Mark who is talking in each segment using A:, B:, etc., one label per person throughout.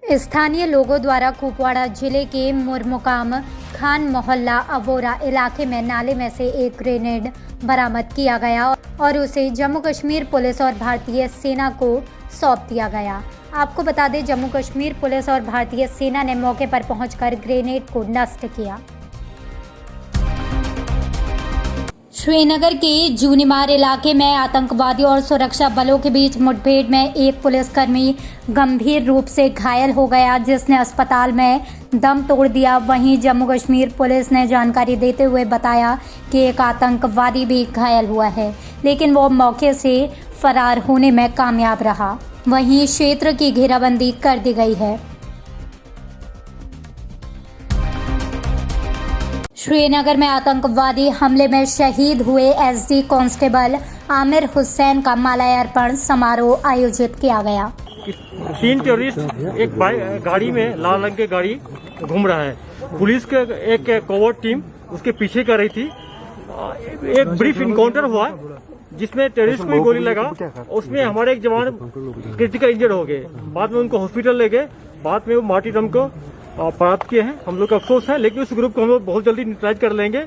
A: स्थानीय लोगों द्वारा कुपवाड़ा जिले के मुरमुकाम खान मोहल्ला अवोरा इलाके में नाले में से एक ग्रेनेड बरामद किया गया और उसे जम्मू कश्मीर पुलिस और भारतीय सेना को सौंप दिया गया। आपको बता दें, जम्मू कश्मीर पुलिस और भारतीय सेना ने मौके पर पहुंचकर ग्रेनेड को नष्ट किया। श्रीनगर के जूनीमार इलाके में आतंकवादियों और सुरक्षा बलों के बीच मुठभेड़ में एक पुलिसकर्मी गंभीर रूप से घायल हो गया, जिसने अस्पताल में दम तोड़ दिया। वहीं जम्मू कश्मीर पुलिस ने जानकारी देते हुए बताया कि एक आतंकवादी भी घायल हुआ है, लेकिन वो मौके से फरार होने में कामयाब रहा। वहीं क्षेत्र की घेराबंदी कर दी गई है। श्रीनगर में आतंकवादी हमले में शहीद हुए एसडी कांस्टेबल आमिर हुसैन का माल्यार्पण समारोह आयोजित किया गया।
B: 3 टेररिस्ट एक गाड़ी में लाल रंग की गाड़ी घूम रहा है। पुलिस के एक कोवर्ट टीम उसके पीछे कर रही थी। एक ब्रीफ इनकाउंटर हुआ जिसमें टेररिस्ट को गोली लगा। उसमें हमारे एक जवान क्रिटिकल इंजर्ड हो गए। बाद में उनको हॉस्पिटल ले गए। बाद में वो मार्टीरडम को प्राप्त किए हैं। हम लोग का अफसोस है, लेकिन उस ग्रुप को हम लोग बहुत जल्दी न्यूट्रलाइज कर लेंगे।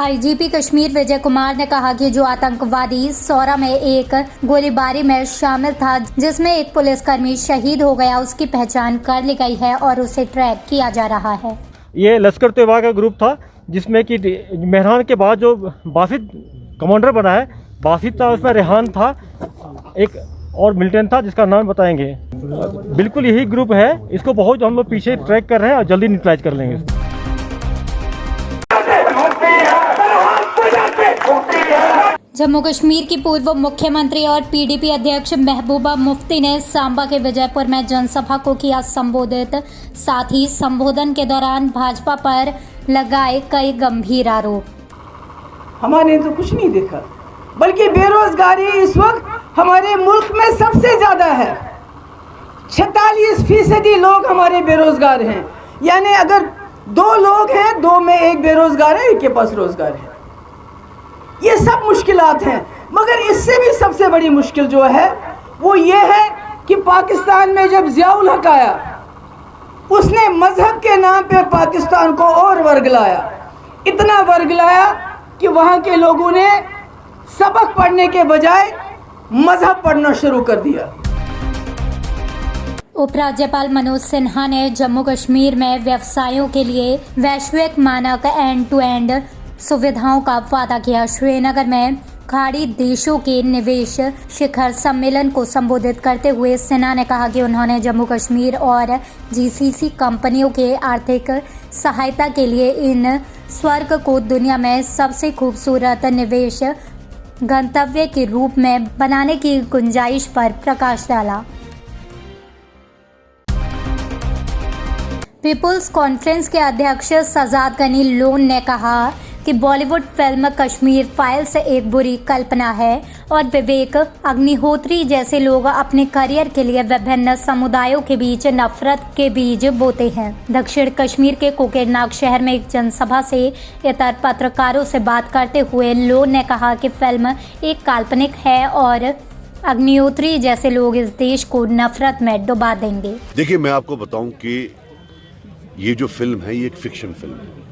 A: आईजीपी कश्मीर विजय कुमार ने कहा कि जो आतंकवादी सौरा में एक गोलीबारी में शामिल था, जिसमें एक पुलिसकर्मी शहीद हो गया, उसकी पहचान कर ली गई है और उसे ट्रैक किया जा रहा है।
B: ये लश्कर तैयबा का ग्रुप था, जिसमें कि मेहरान के बाद जो बासित कमांडर बना है, बासित था, उसमें रेहान था, एक और मिल्टन था, जिसका नाम बताएंगे। बिल्कुल यही ग्रुप है। इसको बहुत हम लोग पीछे ट्रैक कर रहे हैं और जल्दी न्यूट्रलाइज कर लेंगे।
A: जम्मू कश्मीर की पूर्व मुख्यमंत्री और पीडीपी अध्यक्ष महबूबा मुफ्ती ने सांबा के विजयपुर में जनसभा को किया संबोधित। साथ ही संबोधन के दौरान भाजपा पर लगाए कई गंभीर आरोप।
C: हमारे तो कुछ नहीं देखा, बल्कि बेरोजगारी इस वक्त हमारे मुल्क में सबसे ज्यादा है। 46% लोग हमारे बेरोजगार हैं। यानी अगर 2 लोग हैं, 2 में 1 बेरोजगार है, 1 के पास रोजगार है। ये सब मुश्किलात हैं, मगर इससे भी सबसे बड़ी मुश्किल जो है वो ये है कि पाकिस्तान में जब जियाउल हक आया, उसने मजहब के नाम पे पाकिस्तान को और वर्गलाया। इतना वर्गलाया कि वहाँ के लोगों ने सबक पढ़ने के बजाय मजहब पढ़ना शुरू कर दिया।
A: उपराज्यपाल मनोज सिन्हा ने जम्मू कश्मीर में व्यवसायों के लिए वैश्विक मानक एंड टू एंड सुविधाओं का वादा किया। श्रीनगर में खाड़ी देशों के निवेश शिखर सम्मेलन को संबोधित करते हुए सिन्हा ने कहा कि उन्होंने जम्मू कश्मीर और जीसीसी कंपनियों के आर्थिक सहायता के लिए इन स्वर्ग को दुनिया में सबसे खूबसूरत निवेश गंतव्य के रूप में बनाने की गुंजाइश पर प्रकाश डाला। पीपुल्स कॉन्फ्रेंस के अध्यक्ष सजाद गनी लोन ने कहा कि बॉलीवुड फिल्म कश्मीर फाइल्स एक बुरी कल्पना है और विवेक अग्निहोत्री जैसे लोग अपने करियर के लिए विभिन्न समुदायों के बीच नफरत के बीज बोते हैं। दक्षिण कश्मीर के कोकेरनाग शहर में एक जनसभा से इतर पत्रकारों से बात करते हुए लोन ने कहा कि फिल्म एक काल्पनिक है और अग्निहोत्री जैसे लोग इस देश को नफरत में डुबा देंगे।
D: देखिए, मैं आपको बताऊं कि ये जो फिल्म है, ये एक फिक्शन फिल्म है।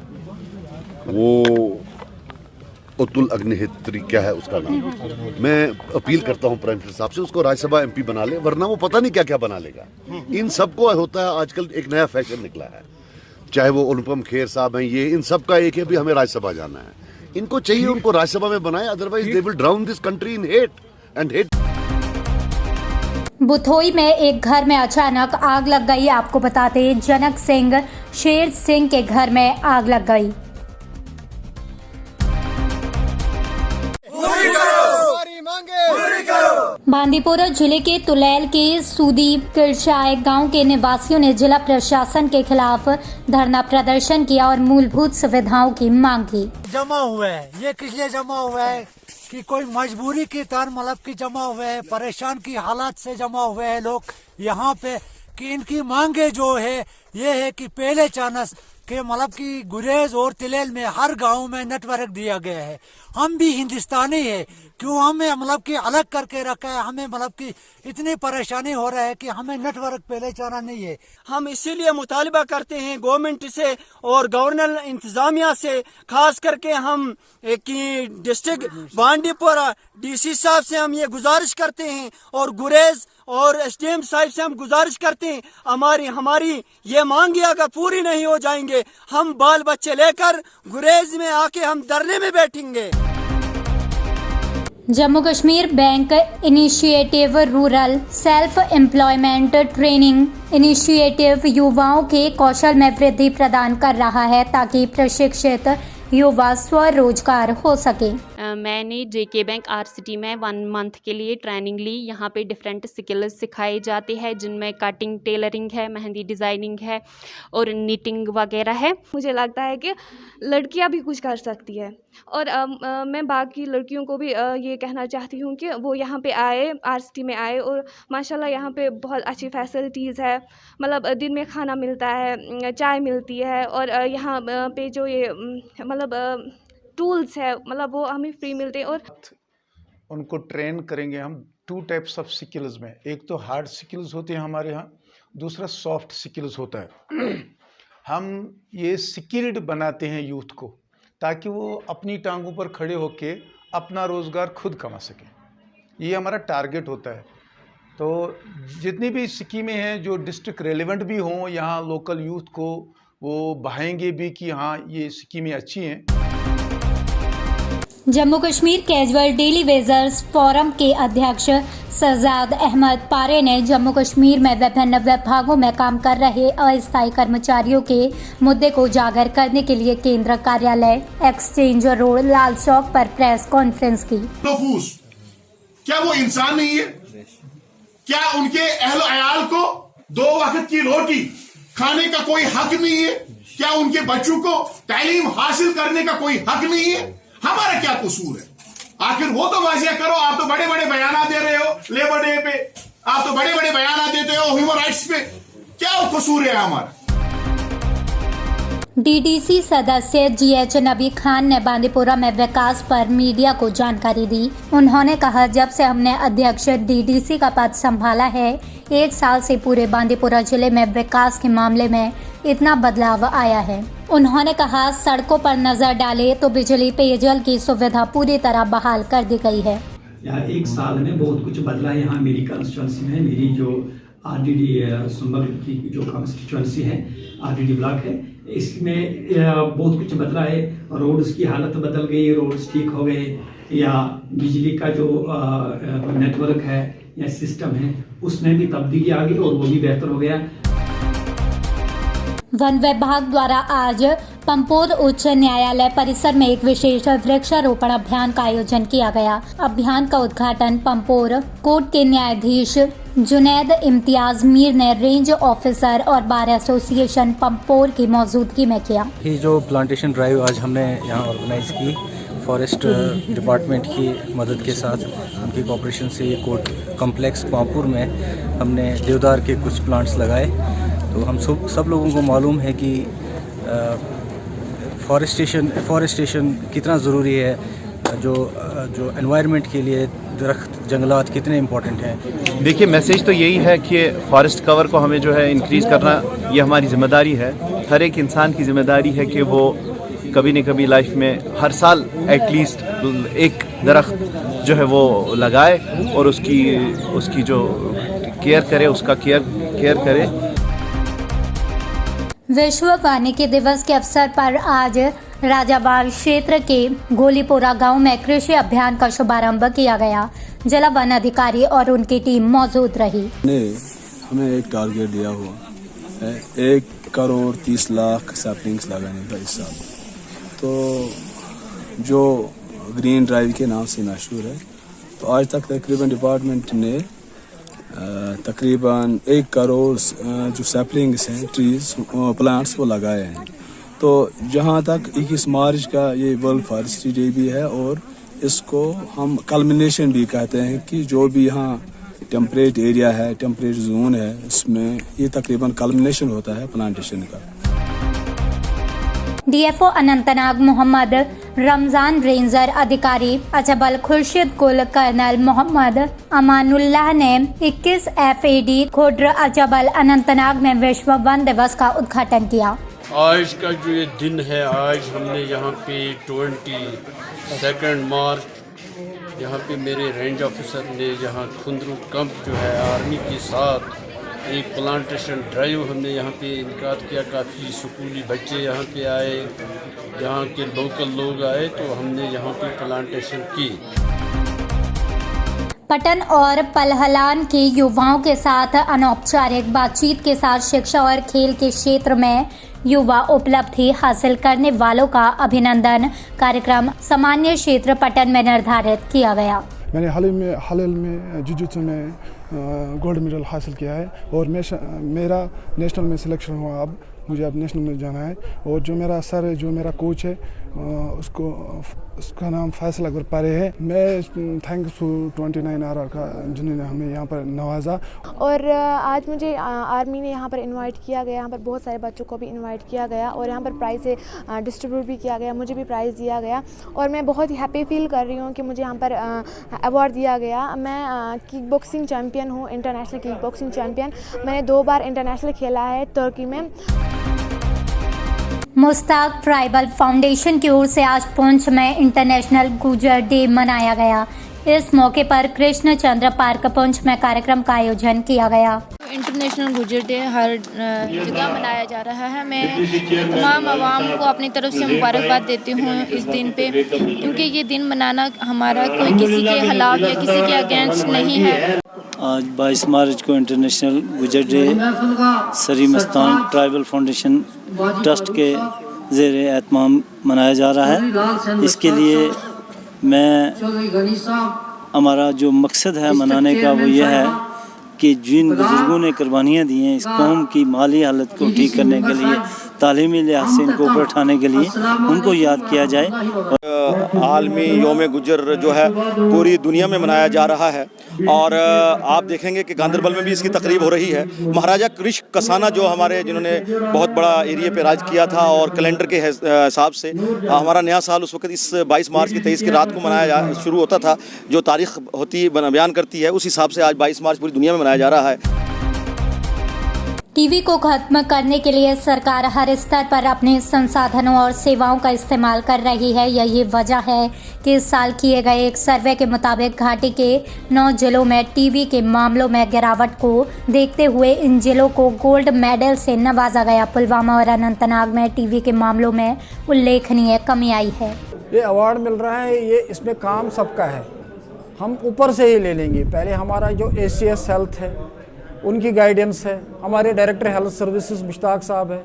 D: वो अतुल अग्निहोत्री क्या है उसका नाम। मैं अपील करता हूं प्राइम मिनिस्टर साहब से, उसको राज्यसभा एमपी बना ले, वरना वो पता नहीं क्या क्या बना लेगा। इन सबको होता है आजकल एक नया फैशन निकला है, चाहे वो अनुपम खेर साहब हैं, ये इन सब का एक है भी हमें राज्यसभा जाना है। इनको चाहिए, उनको राज्यसभा में बनाए, otherwise they will drown this country in hate and hate.
A: बुथोई में एक घर में अचानक आग लग गई। आपको बताते, जनक सिंह शेर सिंह के घर में आग लग गई। बांदीपोरा जिले के तुलैल के सूदी किरचाय गांव के निवासियों ने जिला प्रशासन के खिलाफ धरना प्रदर्शन किया और मूलभूत सुविधाओं की मांग की।
E: जमा हुआ है, ये किस लिए जमा हुआ है कि कोई मजबूरी के तहत मतलब की जमा हुए है, परेशान की हालात से जमा हुए हैं लोग यहाँ पे, कि इनकी मांगे जो है ये है कि पहले चांस कि मतलब कि गुरेज और तिलेल में हर गांव में नेटवर्क दिया गया है। हम भी हिंदुस्तानी है, क्यों हमें मतलब कि अलग करके रखा है, हमें मतलब कि इतनी परेशानी हो रहा है कि हमें नेटवर्क पहले जाना नहीं है।
F: हम इसीलिए मुतालिबा करते हैं गवर्नमेंट से और गवर्नर इंतजामिया से, खास करके हम कि डिस्ट्रिक्ट बांडीपुरा डीसी साहब से हम ये गुजारिश करते हैं और गुरेज और एसडीएम साहब से हम गुजारिश करते हैं, हमारी ये मांगे अगर पूरी नहीं हो जाएंगे, हम बाल बच्चे लेकर गुरेज में आके हम धरने में बैठेंगे।
A: Jammu Kashmir bank initiative rural self employment training initiative युवाओं के कौशल में वृद्धि प्रदान कर रहा है ताकि प्रशिक्षित युवा स्वरोजगार हो सके।
G: मैंने जेके बैंक आरसीटी में 1 मंथ के लिए ट्रेनिंग ली। यहाँ पे डिफरेंट स्किल्स सिखाए जाते हैं जिनमें कटिंग, टेलरिंग है, मेहंदी डिज़ाइनिंग है और निटिंग वगैरह है।
H: मुझे लगता है कि लड़कियां भी कुछ कर सकती है और मैं बाकी लड़कियों को भी ये कहना चाहती हूँ कि वो यहाँ पे आए, आरसीटी में आए और माशाल्लाह यहाँ पे बहुत अच्छी फैसिलिटीज़ है। मतलब दिन में खाना मिलता है, चाय मिलती है और यहाँ पे जो ये मतलब टूल्स है मतलब वो हमें फ्री मिलते हैं। और
I: उनको ट्रेन करेंगे हम 2 टाइप्स ऑफ स्किल्स में। एक तो हार्ड स्किल्स होते हैं हमारे यहाँ, दूसरा सॉफ्ट स्किल्स होता है। हम ये स्किल्ड बनाते हैं यूथ को ताकि वो अपनी टांगों पर खड़े होके अपना रोज़गार खुद कमा सकें। ये हमारा टारगेट होता है। तो जितनी भी स्कीमें हैं जो डिस्ट्रिक्ट रेलेवेंट भी हों, यहाँ लोकल यूथ को वो बहाएंगे भी कि हाँ ये स्कीमें अच्छी हैं।
A: Jammu Kashmir casual daily wagers forum के अध्यक्ष सजाद अहमद पारे ने जम्मू कश्मीर में विभिन्न विभागों में काम कर रहे अस्थायी कर्मचारियों के मुद्दे को उजागर करने के लिए केंद्र कार्यालय एक्सचेंज रोड लाल चौक पर प्रेस कॉन्फ्रेंस की।
J: क्या वो इंसान नहीं है? क्या उनके अहलो अयाल को 2 वक्त की रोटी खाने का कोई हक नहीं है? क्या उनके बच्चों को तालीम हासिल करने का कोई हक नहीं है? हमारा क्या कसूर है? आखिर वो तो वाजिया करो। आप तो बड़े बड़े बयान दे रहे हो लेबर डे पे, आप तो बड़े बड़े बयान देते हो ह्यूमन राइट्स पे, क्या कसूर है हमारा?
A: डीडीसी सदस्य जीएच नबी खान ने बांदीपुरा में विकास पर मीडिया को जानकारी दी। उन्होंने कहा, जब से हमने अध्यक्ष डीडीसी का पद संभाला है, 1 साल से पूरे बांदीपुरा जिले में विकास के मामले में इतना बदलाव आया है। उन्होंने कहा, सड़कों पर नजर डाले तो बिजली पेयजल की सुविधा पूरी तरह बहाल कर दी गई है।
K: यहाँ 1 साल में बहुत कुछ बदला है। यहाँ मेरी कंस्टिट्यूंसी में मेरी जो आरडीडी सुंबल की जो कंस्टिट्यूंसी है, आरडीडी ब्लॉक है, इसमें बहुत कुछ बदला है। रोड्स की हालत बदल गई, रोड्स ठीक हो गए, या बिजली का जो नेटवर्क है या सिस्टम है उसमें भी तब्दीली आ गई और वो भी बेहतर हो गया।
A: वन विभाग द्वारा आज पंपोर उच्च न्यायालय परिसर में एक विशेष वृक्षारोपण अभियान का आयोजन किया गया। अभियान का उद्घाटन पंपोर कोर्ट के न्यायाधीश जुनैद इम्तियाज मीर ने रेंज ऑफिसर और बार एसोसिएशन पंपोर की मौजूदगी में किया।
L: ये जो प्लांटेशन ड्राइव आज हमने यहाँ ऑर्गेनाइज की, फॉरेस्ट डिपार्टमेंट की मदद के साथ, उनकी कोऑपरेशन से, ये कोर्ट कॉम्प्लेक्स पांपुर में हमने देवदार के कुछ प्लांट्स लगाए। तो हम सब लोगों को मालूम है कि फॉरेस्टेशन कितना ज़रूरी है, जो एनवायरनमेंट के लिए दरख्त, जंगलात कितने इम्पोर्टेंट हैं।
M: देखिए, मैसेज तो यही है कि फॉरेस्ट कवर को हमें जो है इंक्रीज़ करना, ये हमारी ज़िम्मेदारी है। हर एक इंसान की ज़िम्मेदारी है कि वो कभी न कभी लाइफ में हर साल एटलीस्ट एक दरख्त जो है वो लगाए और उसकी जो केयर करे, उसका केयर करे।
A: विश्व वानिकी दिवस के अवसर पर आज राजाबाग क्षेत्र के गोलीपोरा गांव में कृषि अभियान का शुभारंभ किया गया। जिला वन अधिकारी और उनकी टीम मौजूद रही।
N: हमें एक टारगेट दिया हुआ है 1,30,00,000 सैपलिंग्स लगाने का इस साल। तो जो ग्रीन ड्राइव के नाम से मशहूर है, तो आज तक तकरीबन डिपार्टमेंट ने तकरीबन 1 करोड़ जो सैपलिंग्स हैं, ट्रीज, प्लांट्स वो लगाए हैं। तो जहाँ तक 21 मार्च का ये वर्ल्ड फॉरेस्ट्री डे भी है और इसको हम कल्मिनेशन भी कहते हैं कि जो भी यहाँ टेम्परेट एरिया है, टेम्परेट जोन है, इसमें ये तकरीबन कल्मिनेशन होता है प्लांटेशन का।
A: डीएफओ अनंतनाग मोहम्मद रमजान, रेंजर अधिकारी अजबल खुर्शीद कुल, कर्नल मोहम्मद अमानुल्लाह ने 21 FAD खोड्र अजबल अनंतनाग में विश्व वन दिवस का उद्घाटन किया।
O: आज का जो ये दिन है, आज हमने यहाँ पे 22 मार्च यहाँ पे मेरे रेंज ऑफिसर ने यहाँ खुंदरू कैंप जो है आर्मी के साथ एक प्लांटेशन ड्राइव हमने यहाँ पे इनकाद किया। काफ़ी स्कूली बच्चे यहाँ पे आए, यहाँ के लोकल लोग आए, तो हमने यहाँ पे प्लांटेशन की।
A: पटन और पलहलान के युवाओं के साथ अनौपचारिक बातचीत के साथ शिक्षा और खेल के क्षेत्र में युवा उपलब्धि हासिल करने वालों का अभिनंदन कार्यक्रम सामान्य क्षेत्र पटन में निर्धारित किया गया।
P: मैंने हाल ही में जुजुत्सु में गोल्ड मेडल हासिल किया है और मेरा नेशनल में सिलेक्शन हुआ। अब मुझे अब नेशनल में जाना है और जो मेरा सर है, जो मेरा कोच है, उसका नाम फैसल अकबर पारे है। मैं थैंक्स टू 29 RR का जिन्होंने हमें यहाँ पर नवाजा।
Q: और आज मुझे आर्मी ने यहाँ पर इनवाइट किया गया, यहाँ पर बहुत सारे बच्चों को भी इनवाइट किया गया और यहाँ पर प्राइज़ डिस्ट्रीब्यूट भी किया गया, मुझे भी प्राइज़ दिया गया और मैं बहुत ही हैप्पी फील कर रही हूँ कि मुझे यहाँ पर अवार्ड दिया गया। मैं किक बॉक्सिंग चैम्पियन हूँ, इंटरनेशनल किक बॉक्सिंग चैम्पियन। मैंने 2 बार इंटरनेशनल खेला है तुर्की में।
A: मुश्ताक ट्राइबल फाउंडेशन की ओर से आज पुंछ में इंटरनेशनल गुजर डे मनाया गया। इस मौके पर कृष्ण चंद्र पार्क पुंछ में कार्यक्रम का आयोजन किया गया।
R: इंटरनेशनल गुजर डे हर जगह मनाया जा रहा है। मैं तमाम आवाम को अपनी तरफ से मुबारकबाद देती हूँ इस दिन पे, क्योंकि ये दिन मनाना हमारा कोई किसी के खिलाफ या किसी के अगेंस्ट नहीं है।
S: आज 22 मार्च को इंटरनेशनल गुजर डे सरी मस्तान ट्राइबल फाउंडेशन ट्रस्ट के ज़ेर एहतमाम मनाया जा रहा है। इसके लिए हमारा जो मकसद है मनाने का वो यह है कि जिन बुज़ुर्गों ने कुर्बानियाँ दी हैं इस कौम की माली हालत को ठीक करने के लिए, तालीमी लिहाज से इनको ऊपर उठाने के लिए उनको याद किया जाए।
T: आलमी योम गुजर जो है पूरी दुनिया में मनाया जा रहा है और आप देखेंगे कि गांदरबल में भी इसकी तकरीब हो रही है। महाराजा कृष कसाना जो हमारे जिन्होंने बहुत बड़ा एरिया पे राज किया था और कैलेंडर के हिसाब से हमारा नया साल उस वक्त इस 22 मार्च की 23 की रात को मनाया शुरू होता था। जो तारीख होती बयान करती है उस हिसाब से आज 22 मार्च पूरी दुनिया में मनाया जा रहा है।
A: टीवी को खत्म करने के लिए सरकार हर स्तर पर अपने संसाधनों और सेवाओं का इस्तेमाल कर रही है। यही वजह है कि इस साल किए गए एक सर्वे के मुताबिक घाटी के 9 जिलों में टीवी के मामलों में गिरावट को देखते हुए इन जिलों को गोल्ड मेडल से नवाजा गया। पुलवामा और अनंतनाग में टीवी के मामलों में उल्लेखनीय कमी आई है।
U: ये अवार्ड मिल रहा है, ये इसमें काम सबका है, हम ऊपर से ही ले लेंगे। पहले हमारा जो ACS हेल्थ है उनकी गाइडेंस है, हमारे डायरेक्टर हेल्थ सर्विसेज मुश्ताक साहब है,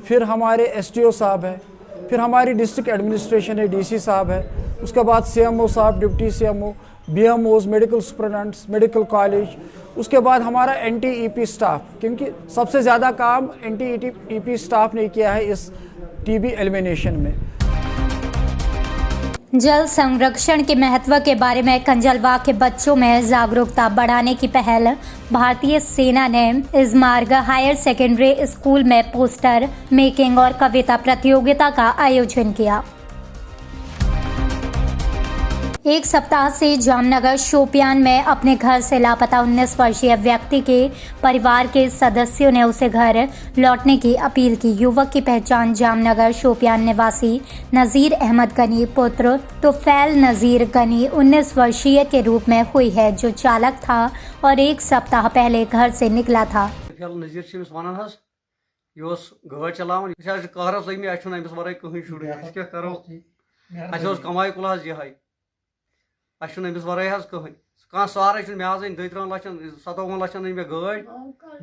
U: फिर हमारे SDO साहब है, फिर हमारी डिस्ट्रिक्ट एडमिनिस्ट्रेशन है, DC साहब है, उसके बाद CMO साहब, deputy CMO, BMOs, medical superintendents, medical college, उसके बाद हमारा NTEP स्टाफ, क्योंकि सबसे ज़्यादा काम NTEP स्टाफ ने किया है इस TB एलिमिनेशन में।
A: जल संरक्षण के महत्व के बारे में कंजलवा के बच्चों में जागरूकता बढ़ाने की पहल भारतीय सेना ने इस्मार्ग हायर सेकेंडरी स्कूल में पोस्टर मेकिंग और कविता प्रतियोगिता का आयोजन किया। एक सप्ताह से जामनगर शोपियान में अपने घर से लापता 19 वर्षीय व्यक्ति के परिवार के सदस्यों ने उसे घर लौटने की अपील की। युवक की पहचान जामनगर शोपियान निवासी नज़ीर अहमद गनी पुत्र तुफैल नज़ीर गनी 19 वर्षीय के रूप में हुई है, जो चालक था और एक सप्ताह पहले घर से निकला था।
V: अमिस वर कहीं कह सारे मे 13 लक्षन 57 लक्षन मे गाड़ी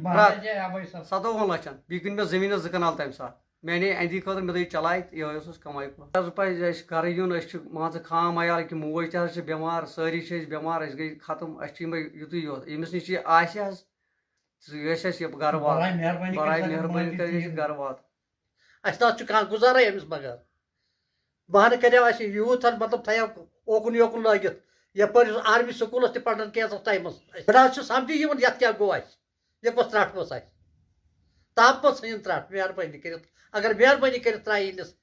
V: 57 लक्षन बी कन मे जमीन 2 कनाल तम सात मैंने अंदी खतर मे चलाए ये कमाई पे घर यून मान खाम आयाल कि मोज ते बेमार सारी बेमार गई खत्म युत योत अमिस नश घर वात बराए मेहरबानी कर घर वात कह गुजारा अमिस मगर बहान कर यूथ मतलब थो ओकुन योकुन लगित यपर आर्मी स्कूल पढ़न कैंस टाइम बड़ा समझी ये क्या गो ये कस त्रट मस तापस इन त्रट मेहरबानी कर अगर मेहरबानी कर त्राइस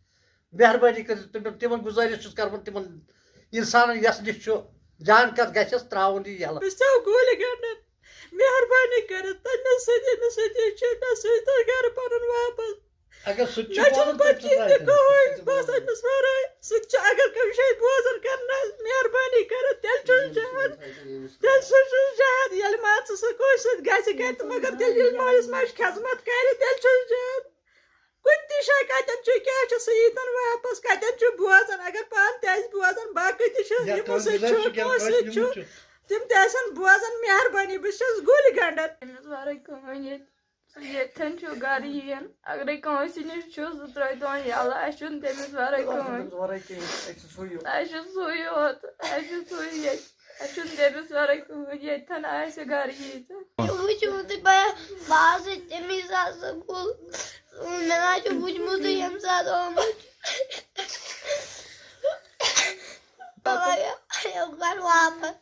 V: मेहरबानी कर तिमन गुजारिश कर तिमन इंसान यस निश जान कत गस त्राउन यह
B: गोली गंडन मेहरबानी कर घर पन वापस
V: अगर
B: अगर कम शे बोजन करना मेहरबानी कर तेल जहाद ये मान सह गत मगर तेल मालिस माज खदमत कर तेल जहाद कुन तह कतन क्या सहीतन वापस कतन बोजन अगर पान तज बोजन बाकी तिम तन बोजन मेहरबानी बस गोली गंडन येथन घर यन अगर कंस नश त्रे दिन यल तमिस वर सू योत तमिस वर येथन घर घर वापस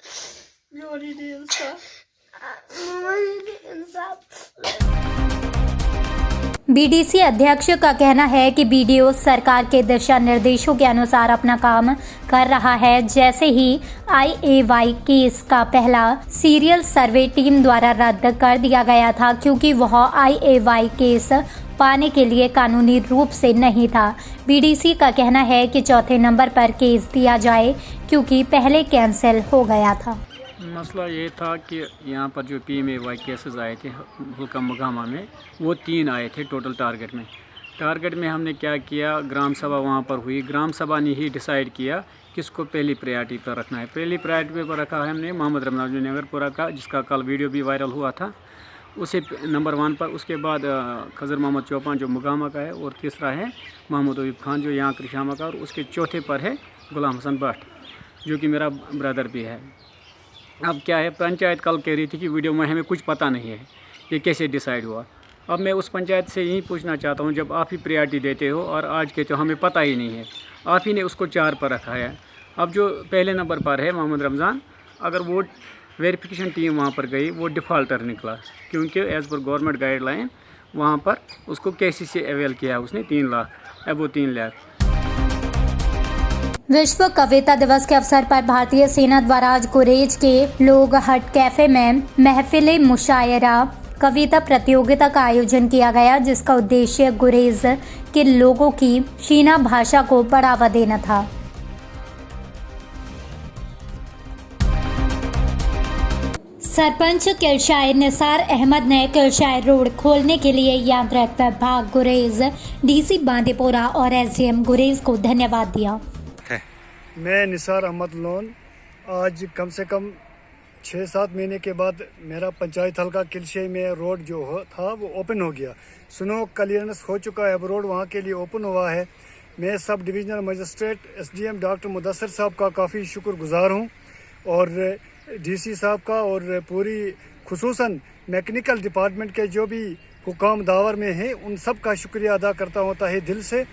A: बीडीसी अध्यक्ष का कहना है कि बीडीओ सरकार के दिशा निर्देशों के अनुसार अपना काम कर रहा है। जैसे ही IAY केस का पहला सीरियल सर्वे टीम द्वारा रद्द कर दिया गया था क्योंकि वह IAY केस पाने के लिए कानूनी रूप से नहीं था। बीडीसी का कहना है कि चौथे नंबर पर केस दिया जाए क्योंकि पहले कैंसिल हो गया था।
C: मसला ये था कि यहाँ पर जो PMAY केसेस आए थे हुल्का मुकामा में, वो 3 आए थे टोटल टारगेट में हमने क्या किया, ग्राम सभा वहाँ पर हुई। ग्राम सभा ने ही डिसाइड किया किसको पहली प्रायोरिटी पर रखना है। पहली प्रायोरिटी पर रखा है हमने मोहम्मद रमजान जो नगरपुरा का, जिसका कल वीडियो भी वायरल हुआ था, उसे नंबर 1 पर। उसके बाद खजर मोहम्मद चौपान जो मुकामा का है, और तीसरा है मोहम्मद अयूब खान जो यहाँ कृशामा का, और उसके चौथे पर है गुलाम हसन भट्ट जो कि मेरा ब्रदर भी है। अब क्या है, पंचायत कल कह रही थी कि वीडियो में हमें कुछ पता नहीं है ये कैसे डिसाइड हुआ। अब मैं उस पंचायत से यही पूछना चाहता हूँ, जब आप ही प्रायोरिटी देते हो और आज कहते हो हमें पता ही नहीं है, आप ही ने उसको 4 पर रखा है। अब जो पहले नंबर पर है मोहम्मद रमज़ान, अगर वो वेरिफिकेशन टीम वहाँ पर गई, वो डिफ़ॉल्टर निकला क्योंकि एज़ पर गवर्नमेंट गाइडलाइन वहाँ पर उसको KCC अवेल किया उसने 3 लाख, अब वो 3 लाख।
A: विश्व कविता दिवस के अवसर पर भारतीय सेना द्वारा आज गुरेज के लोग हट कैफे में महफिल मुशायरा कविता प्रतियोगिता का आयोजन किया गया, जिसका उद्देश्य गुरेज के लोगों की शीना भाषा को बढ़ावा देना था। सरपंच किलशायर निसार अहमद ने किलशायर रोड खोलने के लिए यांत्रिक विभाग गुरेज, DC बांदीपोरा और SDM गुरेज को धन्यवाद दिया।
W: मैं निसार अहमद लोन, आज कम से कम 6-7 महीने के बाद मेरा पंचायत हल्का किलशे में रोड जो था वो ओपन हो गया। स्नो क्लियरेंस हो चुका है, अब रोड वहाँ के लिए ओपन हुआ है। मैं sub divisional magistrate SDM doctor Mudassir साहब का काफ़ी शुक्रगुजार हूँ, और DC साहब का, और पूरी खुसूसन मैकेनिकल डिपार्टमेंट के जो भी हुकाम दावर में हैं उन सब का शुक्रिया अदा करता हूँ तहे दिल से।